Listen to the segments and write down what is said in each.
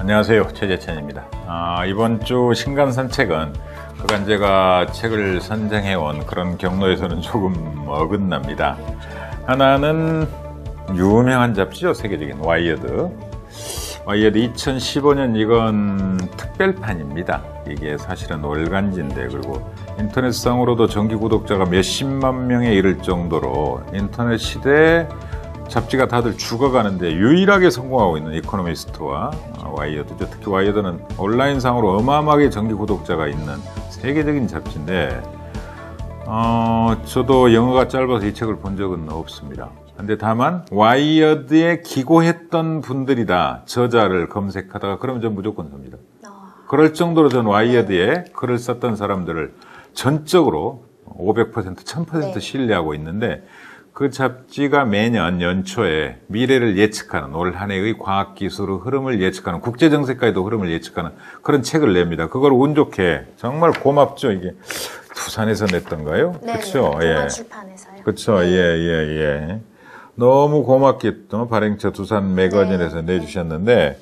안녕하세요, 최재천입니다. 이번 주 신간산책은 그간 제가 책을 선정해온 그런 경로에서는 조금 어긋납니다. 하나는 유명한 잡지죠, 세계적인 와이어드 2015년 이건 특별판입니다. 이게 사실은 월간지인데, 그리고 인터넷상으로도 정기 구독자가 몇십만 명에 이를 정도로 인터넷 시대에 잡지가 다들 죽어가는데 유일하게 성공하고 있는 이코노미스트와 와이어드죠. 특히 와이어드는 온라인상으로 어마어마하게 정기 구독자가 있는 세계적인 잡지인데, 저도 영어가 짧아서 이 책을 본 적은 없습니다. 근데 다만 와이어드에 기고했던 분들이다, 저자를 검색하다가 그러면 전 무조건 삽니다. 그럴 정도로 전 와이어드에 글을 썼던 사람들을 전적으로 500%, 1000% 신뢰하고 있는데, 그 잡지가 매년 연초에 미래를 예측하는, 올 한 해의 과학기술 흐름을 예측하는, 국제정세까지도 흐름을 예측하는 그런 책을 냅니다. 그걸 운 좋게, 정말 고맙죠. 이게 두산에서 냈던가요? 네, 그렇죠. 동아출판에서요. 그렇죠. 예. 너무 고맙게 또 발행처 두산 매거진에서 내주셨는데,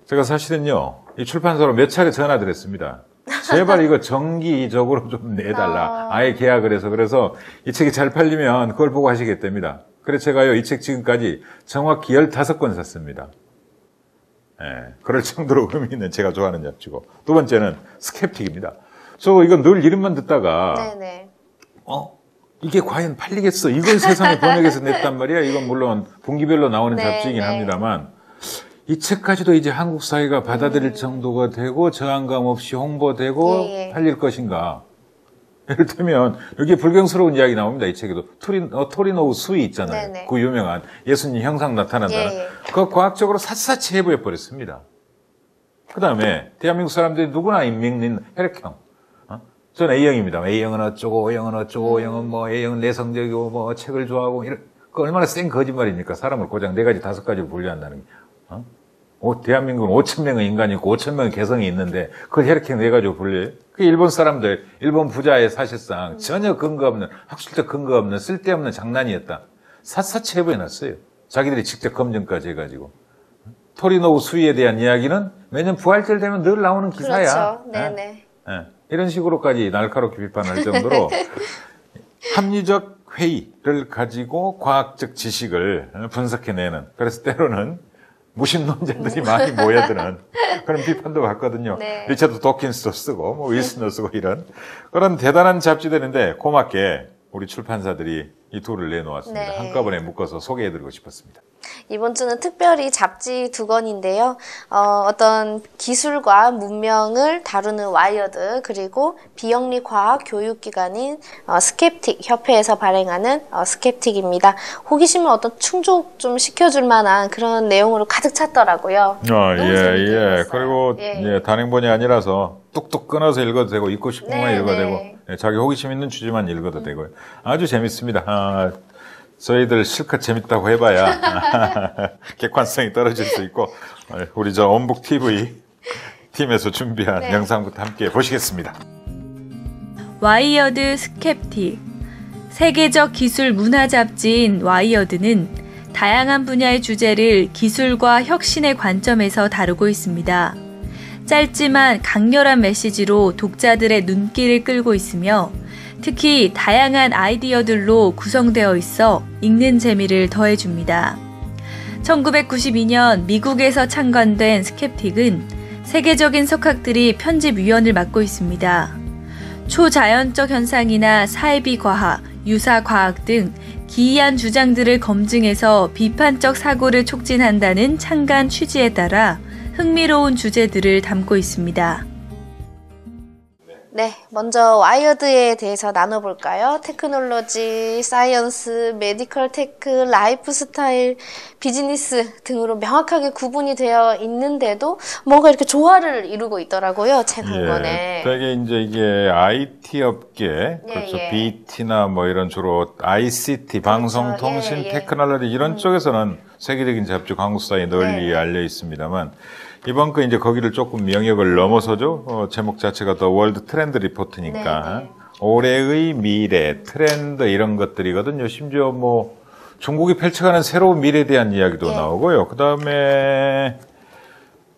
제가 사실은요, 이 출판사로 몇 차례 전화드렸습니다. 제발 이거 정기적으로 좀 내달라. 아예 계약을 해서. 그래서 이 책이 잘 팔리면 그걸 보고 하시겠답니다. 그래서 제가요, 이 책 지금까지 정확히 15권 샀습니다. 예, 그럴 정도로 의미 있는 제가 좋아하는 잡지고. 두 번째는 스캡틱입니다. 저 이거 늘 이름만 듣다가, 이게 과연 팔리겠어? 이걸 세상에 번역해서 냈단 말이야. 이건 물론 분기별로 나오는 잡지이긴 합니다만, 이 책까지도 이제 한국 사회가 받아들일 정도가 되고 저항감 없이 홍보되고 팔릴 것인가. 이를테면 여기 불경스러운 이야기 나옵니다. 이 책에도 토리노우 수이 있잖아요. 그 유명한 예수님 형상 나타난다는. 그거 과학적으로 샅샅이 해부해 버렸습니다. 그 다음에 대한민국 사람들이 누구나 믿는 혈액형. 전 A형입니다. A형은 어쩌고 O형은 어쩌고, O형은 뭐 A형은 내성적이고 뭐 책을 좋아하고, 그 얼마나 센 거짓말입니까? 사람을 고작 4가지 5가지로 분류한다는 게. 대한민국은 5,000명의 인간이 있고 5,000명의 개성이 있는데 그걸 혈액형 4가지로 분류해요? 그 일본 사람들, 일본 부자의 사실상 전혀 근거 없는, 학술적 근거 없는 쓸데없는 장난이었다. 샅샅이 해부해놨어요. 자기들이 직접 검증까지 해가지고. 토리노우 수이에 대한 이야기는 매년 부활절 되면 늘 나오는 기사야. 그렇죠. 네네. 이런 식으로까지 날카롭게 비판할 정도로 합리적 회의를 가지고 과학적 지식을 분석해내는, 그래서 때로는 무신론자들이 많이 모여드는 그런 비판도 받거든요. 리처드 도킨스도 쓰고 뭐 윌슨도 쓰고 이런 그런 대단한 잡지들인데, 고맙게 우리 출판사들이 이 둘을 내놓았습니다. 한꺼번에 묶어서 소개해드리고 싶었습니다. 이번 주는 특별히 잡지 2권인데요. 어떤 기술과 문명을 다루는 와이어드, 그리고 비영리 과학 교육기관인 스캡틱 협회에서 발행하는 스캡틱입니다. 호기심을 어떤 충족 좀 시켜줄 만한 그런 내용으로 가득 찼더라고요. 그리고 단행본이 아니라서 뚝뚝 끊어서 읽어도 되고, 읽고 싶은 것만 읽어도 되고, 자기 호기심 있는 주제만 읽어도 되고요. 아주 재밌습니다. 저희들 실컷 재밌다고 해봐야 객관성이 떨어질 수 있고, 우리 저 온북 TV 팀에서 준비한 영상부터 함께 보시겠습니다. 와이어드 스캡틱. 세계적 기술 문화 잡지인 와이어드는 다양한 분야의 주제를 기술과 혁신의 관점에서 다루고 있습니다. 짧지만 강렬한 메시지로 독자들의 눈길을 끌고 있으며, 특히 다양한 아이디어들로 구성되어 있어 읽는 재미를 더해줍니다. 1992년 미국에서 창간된 스캡틱은 세계적인 석학들이 편집위원을 맡고 있습니다. 초자연적 현상이나 사이비과학, 유사과학 등 기이한 주장들을 검증해서 비판적 사고를 촉진한다는 창간 취지에 따라 흥미로운 주제들을 담고 있습니다. 네, 먼저 와이어드에 대해서 나눠볼까요? 테크놀로지, 사이언스, 메디컬 테크, 라이프 스타일, 비즈니스 등으로 명확하게 구분이 되어 있는데도 뭔가 이렇게 조화를 이루고 있더라고요, 책 한 권에. 되게 이제 이게 IT 업계, 그렇죠. BT나 뭐 이런 주로 ICT, 방송통신, 테크놀로지 이런 쪽에서는 세계적인 잡지 광고사에 널리 알려 있습니다만, 이번 거 이제 거기를 조금 영역을 넘어서죠. 제목 자체가 더 월드 트렌드 리포트니까 네. 올해의 미래, 트렌드 이런 것들이거든요. 심지어 뭐 중국이 펼쳐가는 새로운 미래에 대한 이야기도 네. 나오고요. 그 다음에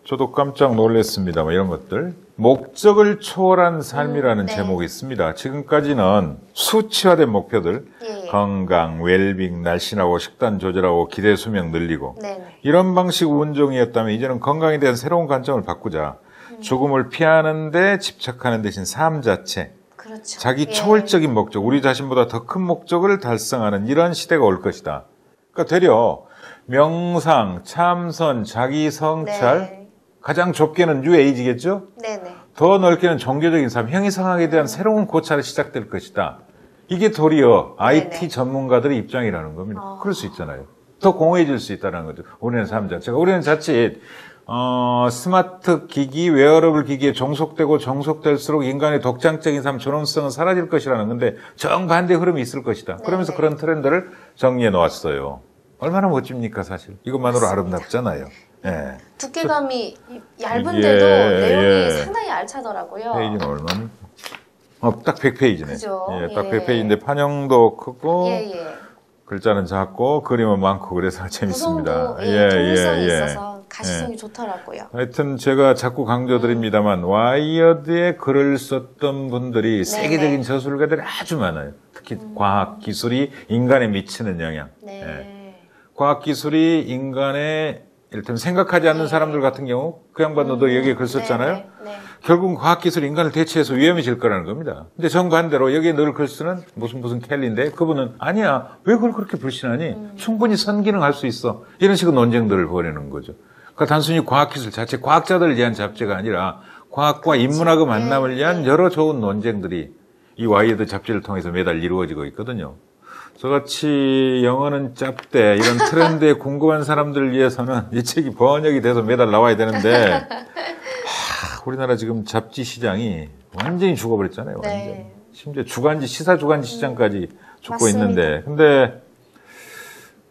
저도 깜짝 놀랐습니다. 뭐 이런 것들. 목적을 초월한 삶이라는 네. 제목이 있습니다. 지금까지는 수치화된 목표들, 예. 건강, 웰빙, 날씬하고 식단 조절하고 기대 수명 늘리고 네네. 이런 방식 운종이었다면 이제는 건강에 대한 새로운 관점을 바꾸자. 죽음을 피하는 데 집착하는 대신 삶 자체, 그렇죠. 자기 예. 초월적인 목적, 우리 자신보다 더 큰 목적을 달성하는 이런 시대가 올 것이다. 그러니까 되려 명상, 참선, 자기 성찰, 네. 가장 좁게는 뉴에이지겠죠? 네네. 더 넓게는 종교적인 삶, 형이상학에 대한 새로운 고찰이 시작될 것이다. 이게 도리어 IT 전문가들의 입장이라는 겁니다. 그럴 수 있잖아요. 더 공허해질 수 있다는 거죠. 우리는 삶 자체가. 우리는 자칫 스마트 기기, 웨어러블 기기에 종속될수록 인간의 독창적인 삶, 존엄성은 사라질 것이라는 건데 정반대 흐름이 있을 것이다. 그러면서 그런 트렌드를 정리해 놓았어요. 얼마나 멋집니까, 사실. 이것만으로 아름답잖아요. 예. 두께감이 얇은데도 내용이 예. 상당히 알차더라고요. 페이지는 얼마나? 딱 100페이지네. 그죠? 예, 딱 예. 100페이지인데 판형도 크고 예. 글자는 작고 그림은 많고 그래서 재밌습니다. 구성도 동물성이 있어서 가시성이 좋더라고요. 하여튼 제가 자꾸 강조드립니다만 와이어드에 글을 썼던 분들이 세계적인 저술가들이 아주 많아요. 특히 과학 기술이 인간에 미치는 영향. 네. 예. 과학 기술이 인간의 이를테면 생각하지 않는 사람들 같은 경우 그 양반도 여기에 글 썼잖아요. 네. 결국은 과학기술이 인간을 대체해서 위험해질 거라는 겁니다. 근데 정반대로 여기에 늘 글 쓰는 무슨 켈리인데 그분은 아니야. 왜 그걸 그렇게 불신하니? 충분히 선기능할 수 있어. 이런 식의 논쟁들을 벌이는 거죠. 그러니까 단순히 과학기술 자체, 과학자들을 위한 잡지가 아니라 과학과 인문학의 만남을 위한 여러 좋은 논쟁들이 이 와이어드 잡지를 통해서 매달 이루어지고 있거든요. 저같이 영어는 짭대 이런 트렌드에 궁금한 사람들을 위해서는 이 책이 번역이 돼서 매달 나와야 되는데 우리나라 지금 잡지 시장이 완전히 죽어버렸잖아요. 완전. 네. 심지어 주간지 시사 주간지 시장까지 죽고 맞습니다. 있는데 근데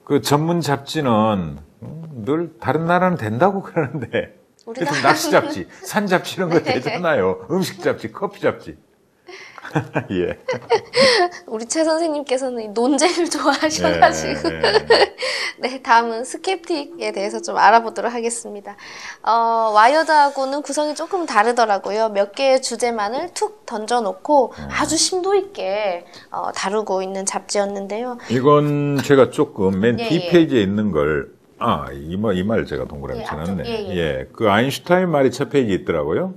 그 전문 잡지는 늘 다른 나라는 된다고 그러는데 우리나라- 하여튼 낚시 잡지, 산 잡지 이런 거 되잖아요. 음식 잡지, 커피 잡지. 예. 우리 최 선생님께서는 이 논쟁을 좋아하셔가지고 네, 다음은 스캡틱에 대해서 좀 알아보도록 하겠습니다. 와이어드하고는 구성이 조금 다르더라고요. 몇 개의 주제만을 툭 던져놓고 아주 심도 있게 다루고 있는 잡지였는데요. 이건 제가 조금 맨 예, 뒷페이지에 있는 걸 이 말 제가 동그라미 예, 쳐놨네. 앞쪽, 예. 예. 그 아인슈타인 말이 첫 페이지에 있더라고요.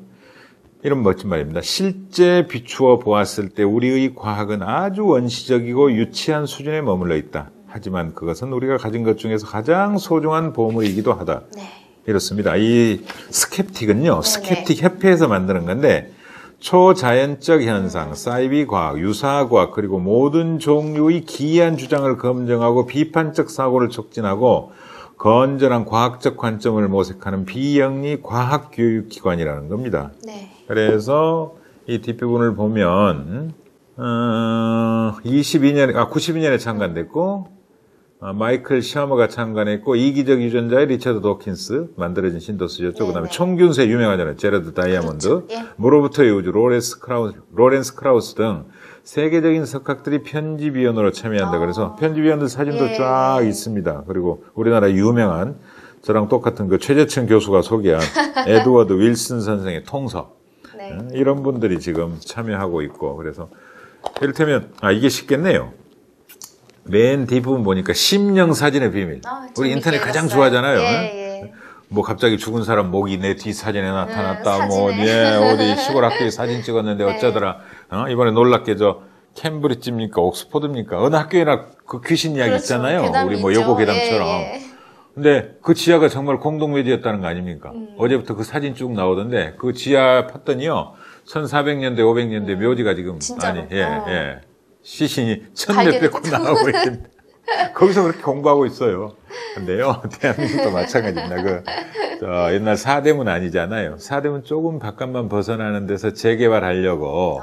이런 멋진 말입니다. 실제 비추어 보았을 때 우리의 과학은 아주 원시적이고 유치한 수준에 머물러 있다. 하지만 그것은 우리가 가진 것 중에서 가장 소중한 보물이기도 하다. 네. 이렇습니다. 이 스캡틱은요, 스캡틱 협회에서 만드는 건데, 초자연적 현상, 사이비 과학, 유사 과학, 그리고 모든 종류의 기이한 주장을 검증하고 비판적 사고를 촉진하고 건전한 과학적 관점을 모색하는 비영리 과학 교육 기관이라는 겁니다. 네. 그래서 이 뒷부분을 보면 92년에 창간됐고 마이클 셔머가 창간했고 이기적 유전자의 리처드 도킨스 만들어진 신도스였죠. 그다음에 총균세 유명하잖아요. 제러드 다이아몬드, 그렇죠. 예. 무로부터의 우주, 로렌스 크라우스 등 세계적인 석학들이 편집위원으로 참여한다. 그래서 편집위원들 사진도 쫙 있습니다. 그리고 우리나라 유명한 저랑 똑같은 그 최재천 교수가 소개한 에드워드 윌슨 선생의 통서. 네. 이런 분들이 지금 참여하고 있고 그래서 이를테면 이게 쉽겠네요. 맨 뒷부분 보니까 심령 사진의 비밀. 우리 인터넷 가장 좋아하잖아요. 예. 뭐 갑자기 죽은 사람 목이 내 뒤 사진에 나타났다. 사진에. 어디 시골 학교에 사진 찍었는데 어쩌더라. 이번에 놀랍게 캠브리지입니까? 옥스포드입니까? 어느 학교에나 그 귀신 이야기 그렇죠. 있잖아요. 괴담이 우리 뭐 있죠. 요고 괴담처럼. 예. 근데 그 지하가 정말 공동묘지였다는 거 아닙니까? 어제부터 그 사진 쭉 나오던데 그 지하 팠더니요. 1400년대, 500년대 묘지가 지금 진짜로? 시신이 1000몇백 구 나오고 있는데 거기서 그렇게 공부하고 있어요. 근데요. 대한민국도 마찬가지입니다. 옛날 사대문 아니잖아요. 사대문 조금 바깥만 벗어나는 데서 재개발하려고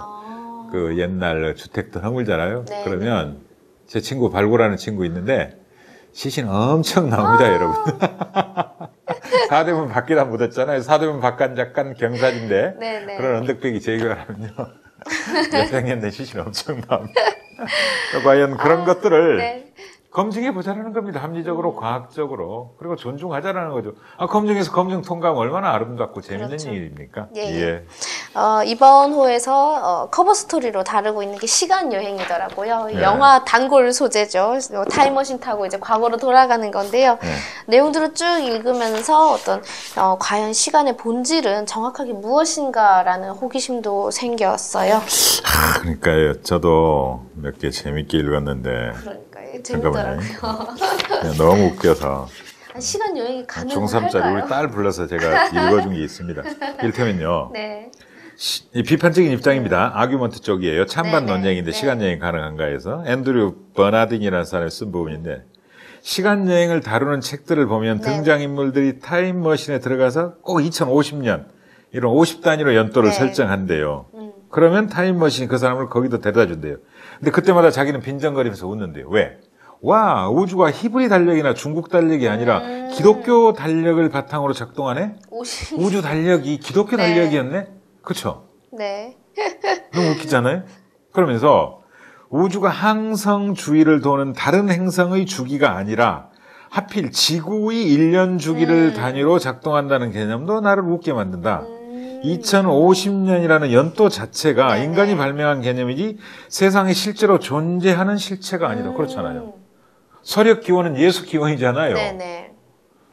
그 옛날 주택들 허물잖아요. 네. 그러면 제 친구 발굴하는 친구 있는데 시신 엄청 나옵니다, 여러분. 사대문 밖에다 묻었잖아요. 사대문 밖은 약간 경사진데 네네. 그런 언덕배기 제거하면요. 몇백 년 된 시신 엄청 나옵니다. 과연 그런 것들을 네. 검증해 보자라는 겁니다. 합리적으로, 과학적으로. 그리고 존중하자라는 거죠. 검증해서 검증 통과하면 얼마나 아름답고 재밌는 그렇죠. 일입니까? 예. 이번 호에서 커버 스토리로 다루고 있는 게 시간 여행이더라고요. 네. 영화 단골 소재죠. 타임머신 타고 이제 과거로 돌아가는 건데요. 네. 내용들을 쭉 읽으면서 과연 시간의 본질은 정확하게 무엇인가라는 호기심도 생겼어요. 그러니까요. 저도 몇 개 재밌게 읽었는데. 그러니까요. 잠깐만요. 재밌더라고요. 너무 웃겨서. 시간 여행이 가능할까요? 중3짜리 우리 딸 불러서 제가 읽어준 게 있습니다. 이를테면요. 네. 이 비판적인 입장입니다. 아규먼트 쪽이에요. 찬반 네, 논쟁인데 네. 시간 여행 가능한가 해서 앤드류 버나딩이라는 사람이 쓴 부분인데 시간 여행을 다루는 책들을 보면 네. 등장인물들이 타임머신에 들어가서 꼭 2050년 이런 50단위로 연도를 네. 설정한대요. 그러면 타임머신이 그 사람을 거기도 데려다 준대요. 근데 그때마다 자기는 빈정거리면서 웃는데요. 왜? 와, 우주가 히브리 달력이나 중국 달력이 아니라 기독교 달력을 바탕으로 작동하네? 우주 달력이 기독교 네. 달력이었네? 그쵸? 네. 너무 웃기잖아요? 그러면서 우주가 항성 주위를 도는 다른 행성의 주기가 아니라 하필 지구의 1년 주기를 단위로 작동한다는 개념도 나를 웃게 만든다. 2050년이라는 연도 자체가 네네. 인간이 발명한 개념이지 세상에 실제로 존재하는 실체가 아니다. 그렇잖아요. 서력 기원은 예수 기원이잖아요. 네네.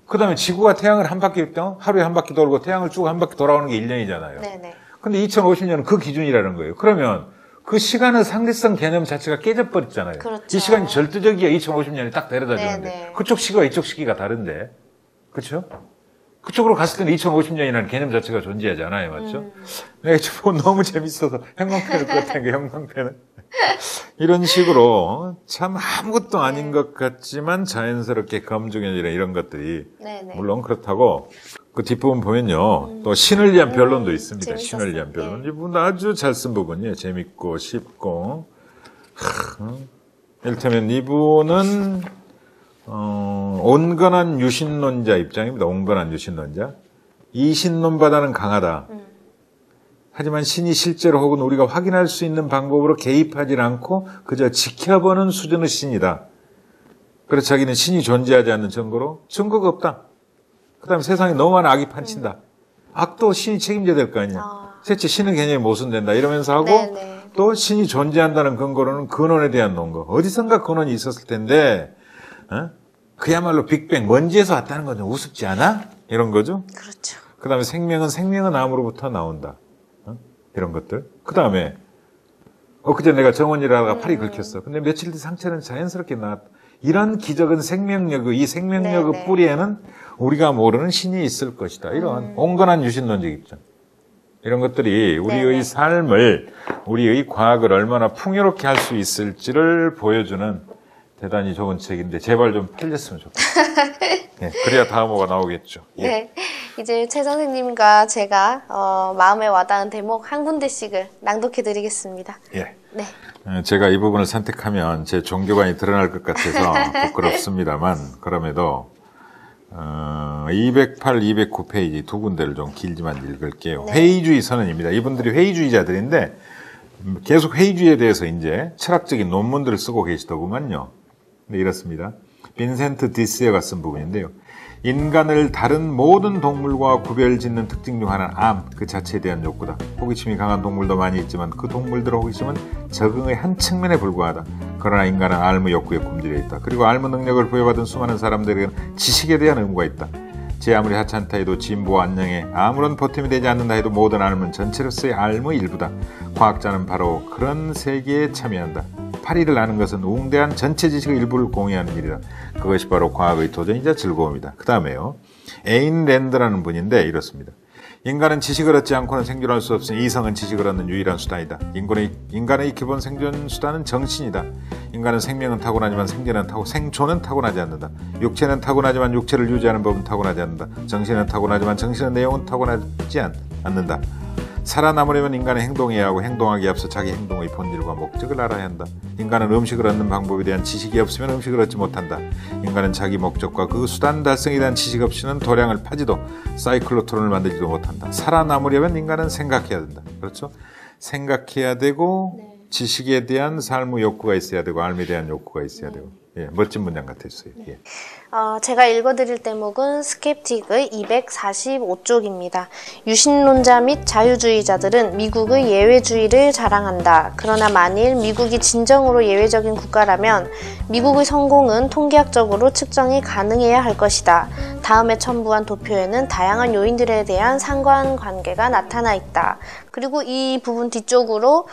그 다음에 지구가 태양을 한 바퀴, 하루에 한 바퀴 돌고 태양을 쭉 한 바퀴 돌아오는 게 1년이잖아요. 네네. 근데 2050년은 그 기준이라는 거예요. 그러면 그 시간의 상대성 개념 자체가 깨져버렸잖아요. 그렇죠. 이 시간이 절대적이야 2050년이 딱 데려다 주는데. 네네. 그쪽 시기와 이쪽 시기가 다른데. 그렇죠? 그쪽으로 갔을 때는 2050년이라는 개념 자체가 존재하지 않아요. 맞죠? 내가 지금 너무 재밌어서 형광펜을 껐다니까 형광펜은. 이런 식으로 참 아무것도 아닌 것 같지만 자연스럽게 검증해지는 이런 것들이 네네. 물론 그렇다고 그 뒷부분 보면요. 또 신을 위한 변론도 있습니다. 재밌었어요. 신을 위한 변론. 네. 이 부분 아주 잘 쓴 부분이에요. 재밌고 쉽고. 이를테면 이분은 온건한 유신론자 입장입니다. 온건한 유신론자. 이 신론보다는 강하다. 하지만 신이 실제로 혹은 우리가 확인할 수 있는 방법으로 개입하지 않고 그저 지켜보는 수준의 신이다. 그래서 자기는 신이 존재하지 않는 증거로 증거가 없다. 그 다음에 세상에 너무 많은 악이 판친다. 악도 신이 책임져야 될 거 아니야. 셋째, 신의 개념이 모순된다. 이러면서 하고 네네. 또 신이 존재한다는 근거로는 근원에 대한 논거. 어디선가 근원이 있었을 텐데 그야말로 빅뱅, 먼지에서 왔다는 건 좀 우습지 않아? 이런 거죠. 그렇죠. 그 다음에 생명은 암으로부터 나온다. 이런 것들. 그 다음에 그제 내가 정원이라다가 팔이 긁혔어. 근데 며칠 뒤 상처는 자연스럽게 나았다. 이런 기적은 생명력의 이 생명력의 네네. 뿌리에는 우리가 모르는 신이 있을 것이다. 이런 온건한 유신론적 입장. 이런 것들이 우리의 네네. 삶을, 우리의 과학을 얼마나 풍요롭게 할 수 있을지를 보여주는 대단히 좋은 책인데 제발 좀 팔렸으면 좋겠어요. 네, 그래야 다음 호가 나오겠죠. 예. 네. 이제 최 선생님과 제가 마음에 와닿은 대목 한 군데씩을 낭독해 드리겠습니다. 예. 네. 제가 이 부분을 선택하면 제 종교관이 드러날 것 같아서 부끄럽습니다만 그럼에도 208, 209페이지 두 군데를 좀 길지만 읽을게요. 네. 회의주의 선언입니다. 이분들이 회의주의자들인데 계속 회의주의에 대해서 이제 철학적인 논문들을 쓰고 계시더구만요. 네, 이렇습니다. 빈센트 디스에가 쓴 부분인데요. 인간을 다른 모든 동물과 구별짓는 특징 중 하나는 암, 그 자체에 대한 욕구다. 호기심이 강한 동물도 많이 있지만 그 동물들의 호기심은 적응의 한 측면에 불과하다. 그러나 인간은 알무 욕구에 굶주려 있다. 그리고 알무 능력을 부여받은 수많은 사람들에게는 지식에 대한 의무가 있다. 제 아무리 하찮다 해도 진보와 안녕에 아무런 보탬이 되지 않는다 해도 모든 알무는 전체로서의 알무의 일부다. 과학자는 바로 그런 세계에 참여한다. 파리를 아는 것은 웅대한 전체 지식의 일부를 공유하는 일이다. 그것이 바로 과학의 도전이자 즐거움이다. 그 다음에요. 에인 랜드라는 분인데 이렇습니다. 인간은 지식을 얻지 않고는 생존할 수 없으니 이성은 지식을 얻는 유일한 수단이다. 인간의 기본 생존 수단은 정신이다. 인간은 생명은 타고나지만 생존은 타고나지 않는다. 육체는 타고나지만 육체를 유지하는 법은 타고나지 않는다. 정신은 타고나지만 정신의 내용은 타고나지 않는다. 살아남으려면 인간은 행동해야 하고 행동하기에 앞서 자기 행동의 본질과 목적을 알아야 한다. 인간은 음식을 얻는 방법에 대한 지식이 없으면 음식을 얻지 못한다. 인간은 자기 목적과 그 수단 달성에 대한 지식 없이는 도량을 파지도 사이클로트론을 만들지도 못한다. 살아남으려면 인간은 생각해야 된다. 그렇죠? 생각해야 되고 지식에 대한 삶의 욕구가 있어야 되고 삶에 대한 욕구가 있어야 되고. 예, 멋진 문장 같았어요. 예. 제가 읽어드릴 대목은 스캡틱의 245쪽입니다. 유신론자 및 자유주의자들은 미국의 예외주의를 자랑한다. 그러나 만일 미국이 진정으로 예외적인 국가라면 미국의 성공은 통계학적으로 측정이 가능해야 할 것이다. 다음에 첨부한 도표에는 다양한 요인들에 대한 상관관계가 나타나 있다. 그리고 이 부분 뒤쪽으로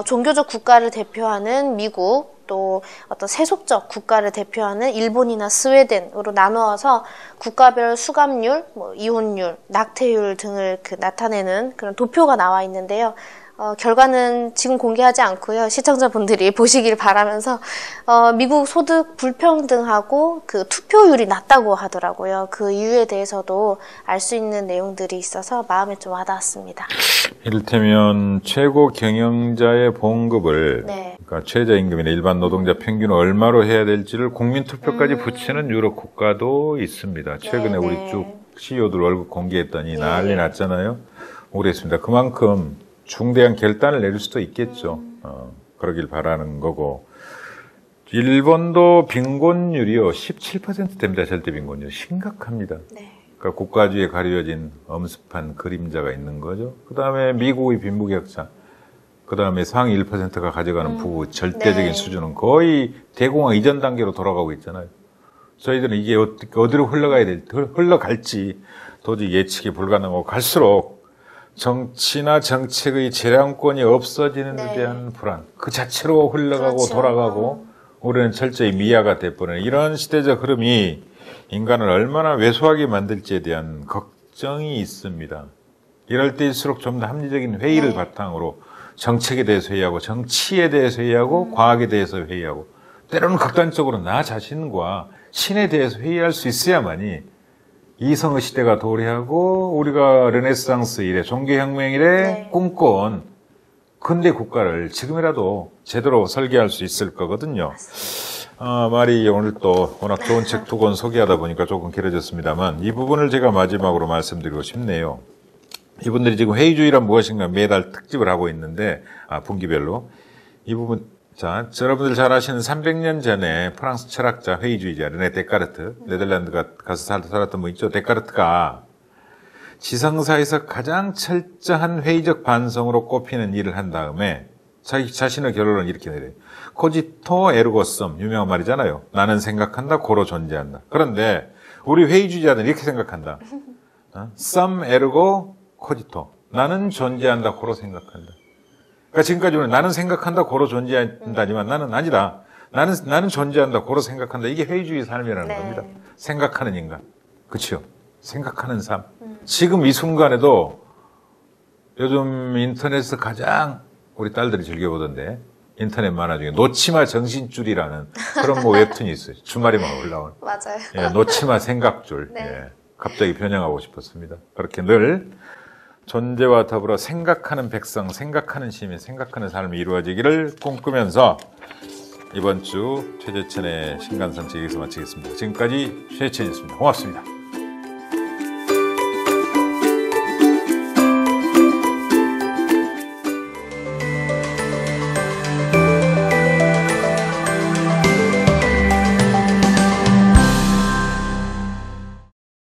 종교적 국가를 대표하는 미국, 또 어떤 세속적 국가를 대표하는 일본이나 스웨덴으로 나누어서 국가별 수감률, 이혼율, 낙태율 등을 나타내는 그런 도표가 나와 있는데요. 결과는 지금 공개하지 않고요. 시청자분들이 보시길 바라면서 미국 소득 불평등하고 그 투표율이 낮다고 하더라고요. 그 이유에 대해서도 알 수 있는 내용들이 있어서 마음에 좀 와닿았습니다. 이를테면 최고 경영자의 봉급을 네. 그러니까 최저임금이나 일반 노동자 평균을 얼마로 해야 될지를 국민투표까지 붙이는 유럽 국가도 있습니다. 최근에 네, 우리 네. 쭉 CEO들 얼굴 공개했더니 난리 났잖아요. 그랬습니다. 그만큼 중대한 결단을 내릴 수도 있겠죠. 그러길 바라는 거고. 일본도 빈곤율이요 17% 됩니다. 절대 빈곤율 심각합니다. 네. 그러니까 국가주의에 가려진 엄습한 그림자가 있는 거죠. 그 다음에 미국의 빈부격차, 그 다음에 상위 1%가 가져가는 부의 절대적인 네. 수준은 거의 대공황 이전 단계로 돌아가고 있잖아요. 저희들은 이게 어디로 흘러갈지 도저히 예측이 불가능하고 갈수록 정치나 정책의 재량권이 없어지는 데 대한 불안, 그 자체로 흘러가고 그렇죠. 돌아가고 우리는 철저히 미아가 돼버리는 이런 시대적 흐름이 인간을 얼마나 왜소하게 만들지에 대한 걱정이 있습니다. 이럴 때일수록 좀 더 합리적인 회의를 바탕으로 정책에 대해서 회의하고 정치에 대해서 회의하고 과학에 대해서 회의하고 때로는 극단적으로 나 자신과 신에 대해서 회의할 수 있어야만이 이성의 시대가 도래하고 우리가 르네상스 이래 종교혁명 이래 꿈꿔온 근대 국가를 지금이라도 제대로 설계할 수 있을 거거든요. 말이 오늘 또 워낙 좋은 책 두 권 소개하다 보니까 조금 길어졌습니다만 이 부분을 제가 마지막으로 말씀드리고 싶네요. 이분들이 지금 회의주의란 무엇인가 매달 특집을 하고 있는데 분기별로 이 부분 자 여러분들 잘 아시는 300년 전에 프랑스 철학자 회의주의자 르네 데카르트 네덜란드 가서 살았던 분 있죠. 데카르트가 지성사에서 가장 철저한 회의적 반성으로 꼽히는 일을 한 다음에 자기 자신의 결론을 이렇게 내려요. 코지토 에르고 썸 유명한 말이잖아요. 나는 생각한다 고로 존재한다. 그런데 우리 회의주의자들은 이렇게 생각한다. 썸 에르고 코지토 나는 존재한다 고로 생각한다. 그러니까 지금까지 우리는 나는 생각한다 고로 존재한다지만 나는 아니다. 나는 존재한다 고로 생각한다. 이게 회의주의 삶이라는 겁니다. 생각하는 인간. 그렇죠? 생각하는 삶. 지금 이 순간에도 요즘 인터넷에서 가장 우리 딸들이 즐겨보던데 인터넷 만화 중에 놓치마 정신줄이라는 그런 웹툰이 있어요. 주말에만 올라온. 맞아요. 예, 놓치마 생각줄. 네. 예, 갑자기 변형하고 싶었습니다. 그렇게 늘 존재와 더불어 생각하는 백성, 생각하는 시민, 생각하는 삶이 이루어지기를 꿈꾸면서 이번 주 최재천의 신간선 여기서 마치겠습니다. 지금까지 최재천이었습니다. 고맙습니다.